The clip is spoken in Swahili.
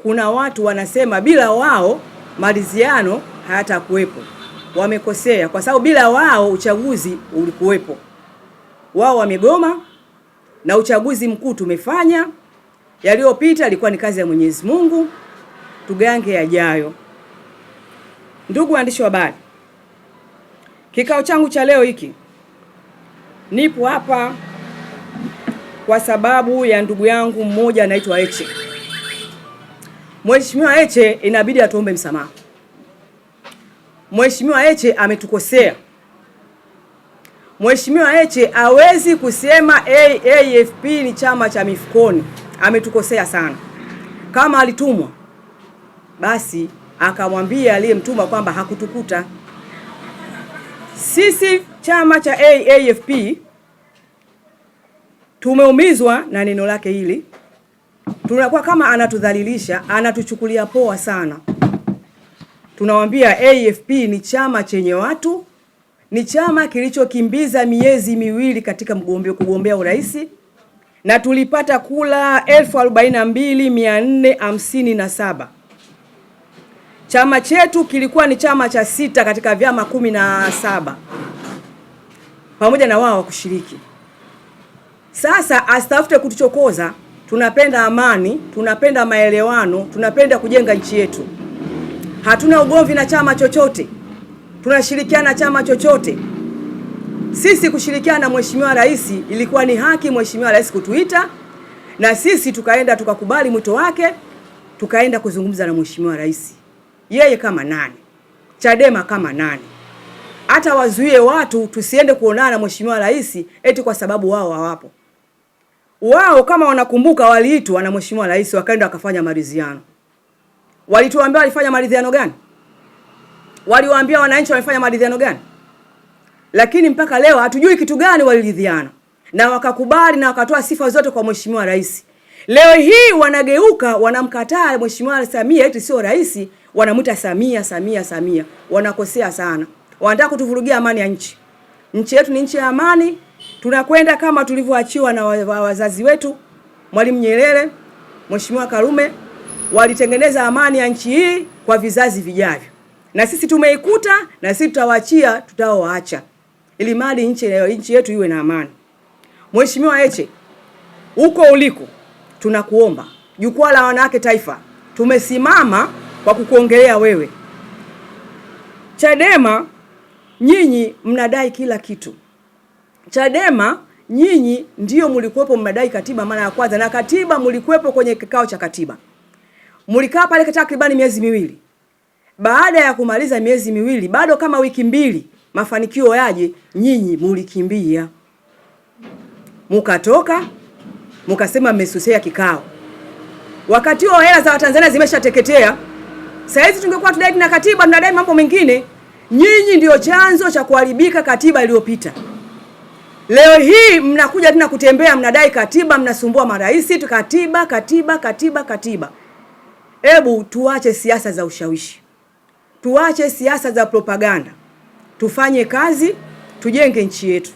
kuna watu wanasema bila wao maridhiano hayatakuwepo. Wamekosea, kwa sababu bila wao uchaguzi ulikuwepo. Wao wamegoma na uchaguzi mkuu tumefanya. Yaliyopita ilikuwa ni kazi ya Mwenyezi Mungu, tugange yajayo. Ndugu waandishi wa habari, kikao changu cha leo hiki nipo hapa kwa sababu ya ndugu yangu mmoja anaitwa Heche. Mheshimiwa Heche inabidi atuombe msamaha. Mheshimiwa Heche ametukosea. Mheshimiwa Heche hawezi kusema AFP ni chama cha mifukoni. Ametukosea sana. Kama alitumwa, basi akamwambia aliyemtuma kwamba hakutukuta. Sisi chama cha AFP tumeumizwa na neno lake hili. Tunakuwa kama anatudhalilisha, anatuchukulia poa sana. Tunawambia AFP ni chama chenye watu, ni chama kilichokimbiza miezi miwili katika kugombea urais, na tulipata kula 42,457. Chama chetu kilikuwa ni chama cha 6 katika vyama 17 pamoja na wao kushiriki. Sasa asitafute kutuchokoza. Tunapenda amani, tunapenda maelewano, tunapenda kujenga nchi yetu. Hatuna ugomvi na chama chochote. Tunashirikiana na chama chochote. Sisi kushirikiana na Mheshimiwa Rais ilikuwa ni haki Mheshimiwa Rais kutuita, na sisi tukaenda tukakubali mwito wake, tukaenda kuzungumza na Mheshimiwa Rais. Yeye kama nani? Chadema kama nani? Hata wazuie watu tusiende kuonana na Mheshimiwa Rais eti kwa sababu wao hawapo. Wao kama wanakumbuka waliitwa na Mheshimiwa Rais wakaenda wakafanya maridhiano. Walituambia walifanya maridhiano gani? Waliwaambia wananchi wamefanya maridhiano gani? Lakini mpaka leo hatujui kitu gani waliridhiana. Na wakakubali na wakatoa sifa zote kwa Mheshimiwa Rais. Leo hii wanageuka wanamkataa Mheshimiwa Samia eti sio rais, wanamuita Samia. Wanakosea sana. Wanataka kutuvurugia amani ya nchi. Nchi yetu ni nchi ya amani. Tunakwenda kama tulivyoachiwa na wazazi wetu, Mwalimu Nyerere, Mheshimiwa Karume, walitengeneza amani ya nchi hii kwa vizazi vijavyo. Na sisi tumeikuta, na sisi tutawaachia, tutaoacha. Ili mali nchi yetu iwe na amani. Mheshimiwa Heche, huko uliko tunakuomba, jukwaa la wanawake taifa, tumesimama kwa kukuongelea wewe. Chadema nyinyi mnadai kila kitu. Chadema nyinyi ndio mlikuwepo mnadai katiba mara ya kwanza, na katiba mlikuwepo kwenye kikao cha katiba. Mlikaa pale takriban miezi miwili. Baada ya kumaliza miezi miwili, bado kama wiki mbili mafanikio yaje, nyinyi mlikimbia. Mukatoka, mukasema mmesusia kikao. Wakati huo hela za Watanzania zimeshateketea. Sasa hizi tungekuwa tudai na katiba, tunadai mambo mengine. Nyinyi ndio chanzo cha kuharibika katiba iliyopita. Leo hii mnakuja tena kutembea mnadai katiba, mnasumbua marais, katiba. Hebu tuache siasa za ushawishi. Tuache siasa za propaganda. Tufanye kazi, tujenge nchi yetu.